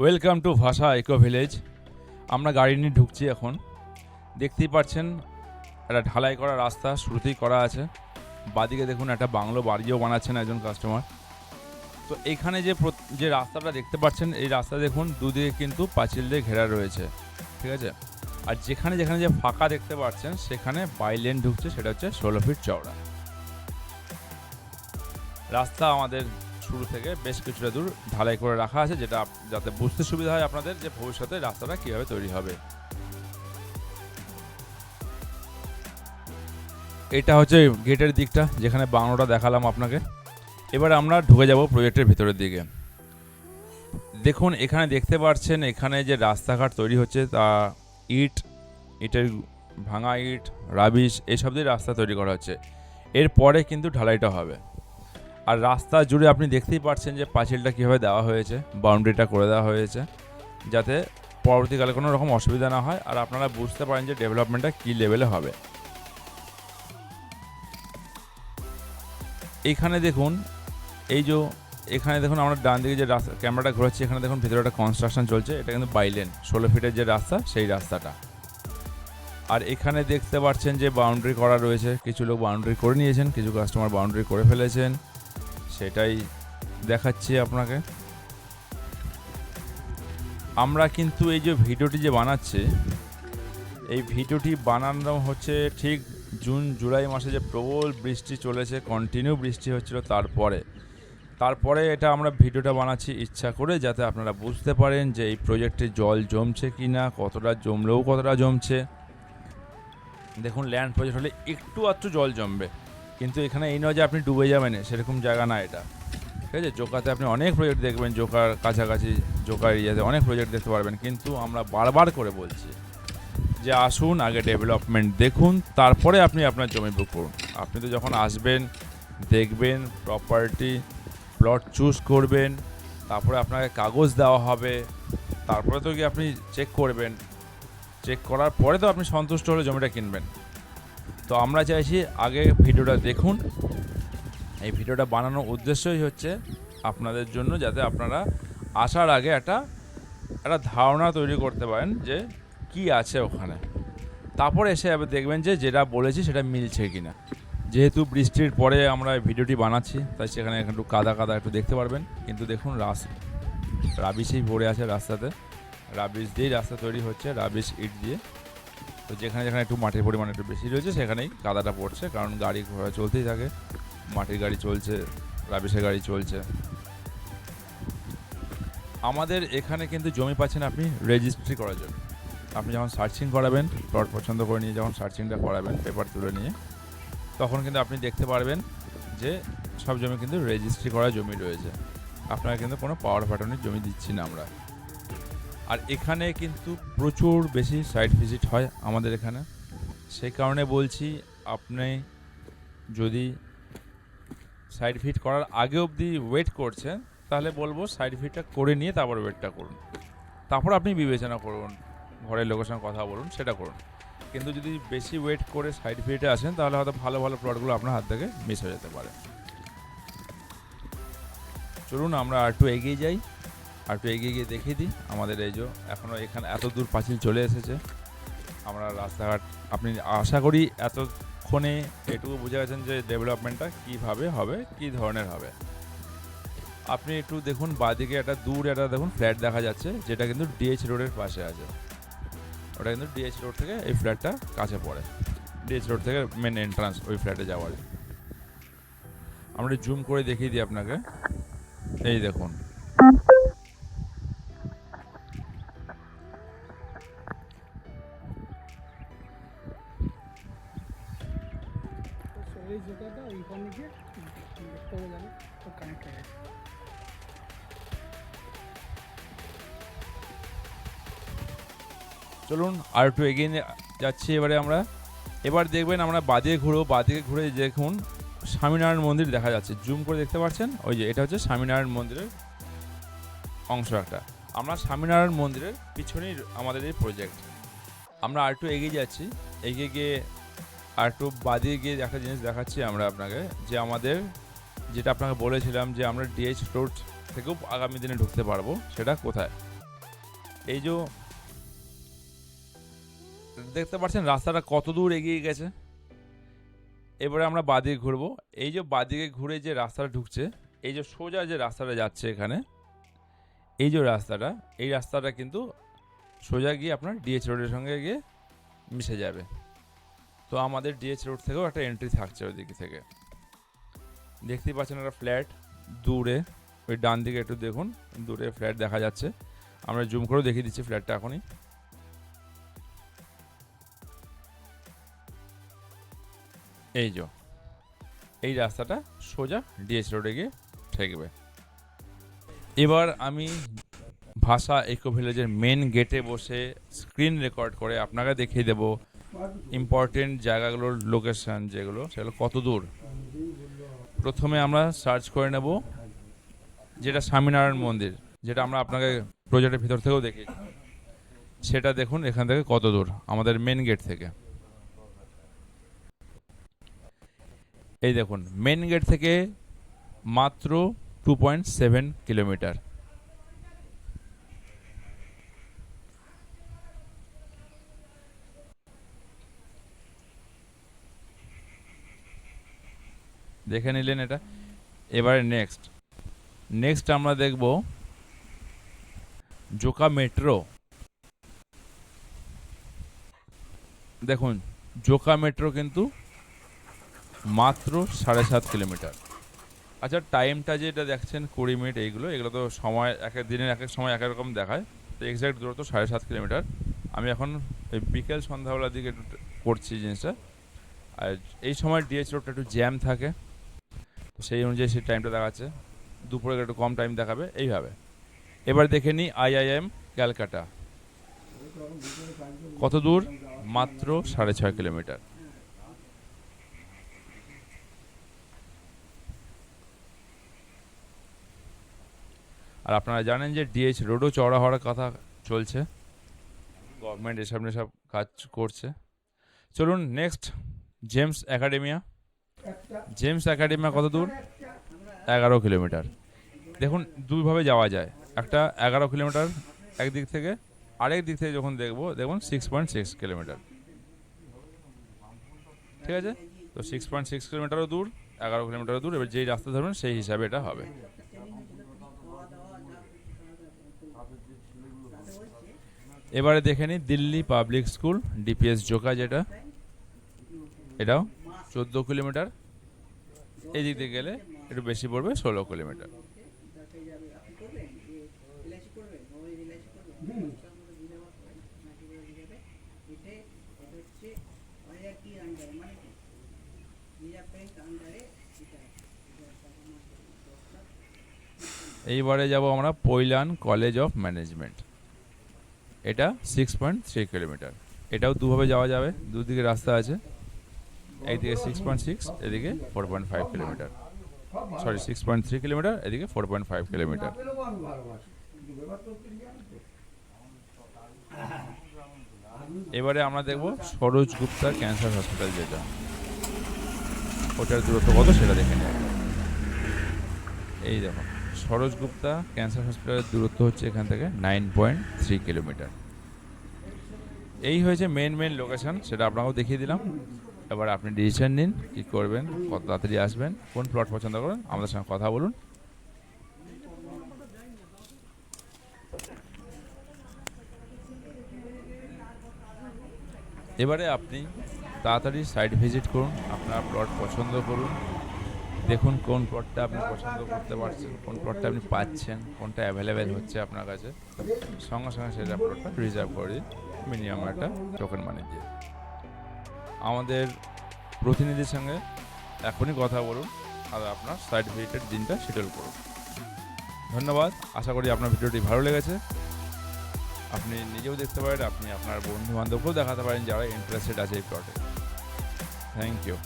Welcome to ভাষা eco village. আমরা গাড়ি নিয়ে ঢুকছি এখন। দেখতেই পাচ্ছেন একটা ঢালাই করা রাস্তা শুরুতেই করা আছে। বাদিকে দেখুন একটা বাংলো বাড়িও বানাচ্ছেন একজন কাস্টমার। তো এইখানে যে রাস্তাটা দেখতে পাচ্ছেন, এই রাস্তা দেখুন দুদিকে কিন্তু পাঁচিল দিয়ে ঘেরা রয়েছে, ঠিক আছে। আর যেখানে যেখানে যে ফাঁকা দেখতে পাচ্ছেন সেখানে বাইলেন ঢুকছে, সেটা হচ্ছে 16 ফিট চওড়া রাস্তা। আমাদের শুরু থেকে বেশ কিছুটা দূর ঢালাই করে রাখা আছে, যেটা যাতে বুঝতে সুবিধা হয় আপনাদের যে ভবিষ্যতে রাস্তাটা কীভাবে তৈরি হবে। এটা হচ্ছে গেটের দিকটা, যেখানে বাংলোটা দেখালাম আপনাকে। এবার আমরা ঢুকে যাব প্রজেক্টের ভিতরের দিকে। দেখুন এখানে দেখতে পাচ্ছেন, এখানে যে রাস্তাঘাট তৈরি হচ্ছে তা ইটের ভাঙা ইট, রাবিশ এইসব দিয়ে রাস্তা তৈরি করা হচ্ছে। এরপরে কিন্তু ঢালাইটা হবে। আর রাস্তা জুড়ে আপনি দেখতেই পাচ্ছেন যে পাঁচিলটা কীভাবে দেওয়া হয়েছে, বাউন্ডারিটা করে দেওয়া হয়েছে, যাতে পরবর্তীকালে কোনো রকম অসুবিধা না হয় আর আপনারা বুঝতে পারেন যে ডেভেলপমেন্টটা কী লেভেলে হবে। এইখানে দেখুন এখানে দেখুন আমরা ডান দিকে যে রাস্তা ক্যামেরাটা ঘোরাচ্ছি, এখানে দেখুন ভিতরে একটা কনস্ট্রাকশন চলছে। এটা কিন্তু বাইলেন 16 ফিটের যে রাস্তা, সেই রাস্তাটা। আর এখানে দেখতে পাচ্ছেন যে বাউন্ডারি করা রয়েছে। কিছু লোক বাউন্ডারি করে নিয়েছেন, কিছু কাস্টমার বাউন্ডারি করে ফেলেছেন, সেটাই দেখাচ্ছি আপনাকে। আমরা কিন্তু এই যে ভিডিওটি যে বানাচ্ছি, এই ভিডিওটি বানানো হচ্ছে ঠিক জুন জুলাই মাসে যে প্রবল বৃষ্টি চলেছে, কন্টিনিউ বৃষ্টি হচ্ছিল। তারপরে এটা আমরা ভিডিওটা বানাচ্ছি ইচ্ছা করে, যাতে আপনারা বুঝতে পারেন যে এই প্রজেক্টে জল জমছে কি না, কতটা জমলেও কতটা জমছে। দেখুন ল্যান্ড প্রজেক্ট হলে একটু আধটু জল জমবে, কিন্তু এখানে এই নয় যে আপনি ডুবে যাবেন, সেরকম জায়গা না এটা, ঠিক আছে। জোকাতে আপনি অনেক প্রজেক্ট দেখবেন, জোকার কাছাকাছি জোকার এরিয়াতে অনেক প্রজেক্ট দেখতে পারবেন। কিন্তু আমরা বারবার করে বলছি যে আসুন আগে ডেভেলপমেন্ট দেখুন, তারপরে আপনি আপনার জমি বুক করুন। আপনি তো যখন আসবেন, দেখবেন প্রপার্টি প্লট চুজ করবেন, তারপরে আপনাকে কাগজ দেওয়া হবে, তারপরে তো কি আপনি চেক করবেন, চেক করার পরে তো আপনি সন্তুষ্ট হলে জমিটা কিনবেন। তো আমরা চাইছি আগে ভিডিওটা দেখুন। এই ভিডিওটা বানানোর উদ্দেশ্যই হচ্ছে আপনাদের জন্য, যাতে আপনারা আসার আগে একটা ধারণা তৈরি করতে পারেন যে কি আছে ওখানে। তারপরে এসে দেখবেন যে যেটা বলেছি সেটা মিলছে কিনা। যেহেতু বৃষ্টির পরে আমরা ভিডিওটি বানাচ্ছি, তাই সেখানে একটু কাদা একটু দেখতে পারবেন। কিন্তু দেখুন রাবিশই পড়ে আছে রাস্তাতে, রাবিশ দিয়েই রাস্তা তৈরি হচ্ছে, রাবিশ ইট দিয়ে। তো যেখানে যেখানে একটু মাটির পরিমাণ একটু বেশি রয়েছে, সেখানেই কাদাটা পড়ছে, কারণ গাড়ি ঘোড়া চলতেই থাকে। মাটির গাড়ি চলছে, রাবিশের গাড়ি চলছে। আমাদের এখানে কিন্তু জমি পাচ্ছেন আপনি রেজিস্ট্রি করার জন্য। আপনি যখন সার্চিং করাবেন, প্লট পছন্দ করে নিয়ে যখন সার্চিংটা করাবেন, পেপার তুলে নিয়ে, তখন কিন্তু আপনি দেখতে পারবেন যে সব জমি কিন্তু রেজিস্ট্রি করা জমি রয়েছে। আপনারা কিন্তু কোনো পাওয়ার প্যাটার্নের জমি দিচ্ছি না আমরা। আর এখানে কিন্তু প্রচুর বেশি সাইট ভিজিট হয় আমাদের এখানে। সেই কারণে বলছি, আপনি যদি সাইট ভিজিট করার আগে অবধি ওয়েট করছেন, তাহলে বলবো সাইট ভিজিটটা করে নিয়ে তারপর ওয়েটটা করুন। তারপর আপনি বিবেচনা করুন, ঘরের লোকের সঙ্গে কথা বলুন, সেটা করুন। কিন্তু যদি বেশি ওয়েট করে সাইড ভিজিটে আসেন, তাহলে হয়তো ভালো ভালো প্লটগুলো আপনার হাত থেকে মিস হয়ে যেতে পারে। চলুন আমরা আর একটু এগিয়ে যাই, আর একটু এগিয়ে গিয়ে দেখিয়ে দিই আমাদের এই যে এখনও এখানে এত দূর পাঁচিল চলে এসেছে। আমরা রাস্তাঘাট, আপনি আশা করি এতক্ষণে এটুকু বুঝে গেছেন যে ডেভেলপমেন্টটা কীভাবে হবে, কী ধরনের হবে। আপনি একটু দেখুন বাঁদিকে একটা দেখুন ফ্ল্যাট দেখা যাচ্ছে, যেটা কিন্তু ডিএইচ রোডের পাশে আছে। ওটা কিন্তু ডিএইচ রোড থেকে এই ফ্ল্যাটটা কাছে পড়ে, ডিএইচ রোড থেকে মেন এন্ট্রান্স ওই ফ্ল্যাটে যাওয়ার। আমরা জুম করে দেখিয়ে দিই আপনাকে। এই দেখুন, চলুন আর একটু এগিয়ে যাচ্ছি এবারে আমরা। এবার দেখবেন আমরা বাদিকে ঘুরে দেখুন স্বামীনারায়ণ মন্দির দেখা যাচ্ছে। জুম করে দেখতে পাচ্ছেন, ওই যে এটা হচ্ছে স্বামীনারায়ণ মন্দিরের অংশ একটা। আমরা স্বামীনারায়ণ মন্দিরের পিছনেই আমাদের এই প্রজেক্ট। আমরা আর একটু এগিয়ে যাচ্ছি, এগিয়ে গিয়ে আর একটু বাদিকে গিয়ে একটা জিনিস দেখাচ্ছি আমরা আপনাকে, যে আমাদের যেটা আপনাকে বলেছিলাম যে আমরা ডিএইচ রোড থেকেও আগামী দিনে ঢুকতে পারবো, সেটা কোথায়। এই যে দেখতে পাচ্ছেন রাস্তাটা কত দূর এগিয়ে গেছে। এবারে আমরা বাঁদিকে ঘুরবো। এই যে বাঁদিকে ঘুরে যে রাস্তাটা ঢুকছে, এই যে সোজা যে রাস্তাটা যাচ্ছে এখানে, এই যে রাস্তাটা, এই রাস্তাটা কিন্তু সোজা গিয়ে আপনার ডিএইচ রোডের সঙ্গে গিয়ে মিশে যাবে। তো আমাদের ডিএইচ রোড থেকেও একটা এন্ট্রি থাকছে ওই দিক থেকে। দেখতেই পাচ্ছেন একটা ফ্ল্যাট দূরে, ওই ডান দিকে একটু দেখুন, দূরে ফ্ল্যাট দেখা যাচ্ছে। আমরা জুম করেও দেখিয়ে দিচ্ছি ফ্ল্যাটটা এখনই। এই যে এই রাস্তাটা সোজা ডিএইচ রোডে গিয়ে ঠেকবে। এবার আমি ভাষা ইকো ভিলেজের মেন গেটে বসে স্ক্রিন রেকর্ড করে আপনাকে দেখিয়ে দেব ইম্পর্টেন্ট জায়গাগুলোর লোকেশন, যেগুলো সেগুলো কত দূর। প্রথমে আমরা সার্চ করে নেব যেটা স্বামীনারায়ণ মন্দির, যেটা আমরা আপনাকে প্রজেক্টের ভিতর থেকেও দেখিয়েছি। সেটা দেখুন এখান থেকে কত দূর আমাদের মেন গেট থেকে। এই দেখুন মেন গেট থেকে মাত্র 2.7 কিলোমিটার। দেখে নিলেন এটা। এবারে নেক্সট আমরা দেখব জোকা মেট্রো। দেখুন জোকা মেট্রো কিন্তু মাত্র 7.5 কিলোমিটার। আচ্ছা টাইমটা যেটা দেখছেন 20 মিনিট, এগুলো তো সময় এক এক দিনের এক এক সময় এক এক রকম দেখায়। তো এক্স্যাক্ট দূরত্ব 7.5 কিলোমিটার। আমি এখন এই বিকেল সন্ধ্যাবেলার দিকে একটু করছি জিনিসটা। আর এই সময় ডিএইচ রোডটা একটু জ্যাম থাকে, সেই অনুযায়ী সেই টাইমটা দেখাচ্ছে। দুপুরে একটু কম টাইম দেখাবে এইভাবে। এবার দেখে নিই IIM ক্যালকাটা কত দূর, মাত্র 6.5 কিলোমিটার। আর আপনারা জানেন যে ডিএইচ রোডও চওড়া হওয়ার কথা চলছে, গভর্নমেন্ট এসব নিয়ে সব কাজ করছে। চলুন next James academia. James academia কত দূর, 11 কিলোমিটার। দেখুন দুইভাবে যাওয়া যায়, একটা 11 কিলোমিটার একদিক থেকে, আরেক দিক থেকে যখন দেখুন 6.6 কিলোমিটার। ঠিক আছে, তো 6.6 কিলোমিটারও দূর, 11 কিলোমিটারও দূর। এবার যেই রাস্তা ধরবেন সেই হিসাবে এটা হবে। এবারে দেখে নিই Delhi public school DPS Joka, যেটা এটাও 14 কিলোমিটার। এই দিক দিয়ে গেলে একটু বেশি পড়বে, 16 কিলোমিটার। এইবারে যাব আমরা পৈলান কলেজ অফ ম্যানেজমেন্ট। এটা 6.3 কিলোমিটার। এটাও দুভাবে যাওয়া যাবে, দুদিকে রাস্তা আছে। একদিকে 6.6, এদিকে 4.5 কিলোমিটার। সরি 6.3 কিলোমিটার, এদিকে 4.5 কিলোমিটার। এবারে আমরা দেখব সরোজ গুপ্তা ক্যান্সার হসপিটাল, যেটা ওটার দূরত্ব কত সেটা দেখে নিই। এই দেখো সরোজ গুপ্তা ক্যান্সার হসপিটালের দূরত্ব হচ্ছে এখান থেকে 9.3 কিলোমিটার। এই হয়েছে মেন লোকেশন, সেটা আপনাকেও দেখিয়ে দিলাম। এবার আপনি ডিসিশন নিন কী করবেন, কত তাড়াতাড়ি আসবেন, কোন প্লট পছন্দ করেন, আমাদের সঙ্গে কথা বলুন। এবারে আপনি তাড়াতাড়ি সাইট ভিজিট করুন, আপনার প্লট পছন্দ করুন, দেখুন কোন প্লটটা আপনি পছন্দ করতে পারছেন, কোন প্লটটা আপনি পাচ্ছেন, কোনটা অ্যাভেলেবেল হচ্ছে আপনার কাছে। সঙ্গে সঙ্গে সেটা প্লটটা রিজার্ভ করে দিন, মিনিমাম একটা টোকেন মানি দিয়ে। আমাদের প্রতিনিধির সঙ্গে এখনই কথা বলুন আর আপনার সাইট ভিজিটের দিনটা শিডিউল করুন। ধন্যবাদ, আশা করি আপনার ভিডিওটি ভালো লেগেছে। আপনি নিজেও দেখতে পারেন, আপনি আপনার বন্ধু বান্ধবকেও দেখাতে পারেন যারা ইন্টারেস্টেড আছে এই প্লটে। Thank you.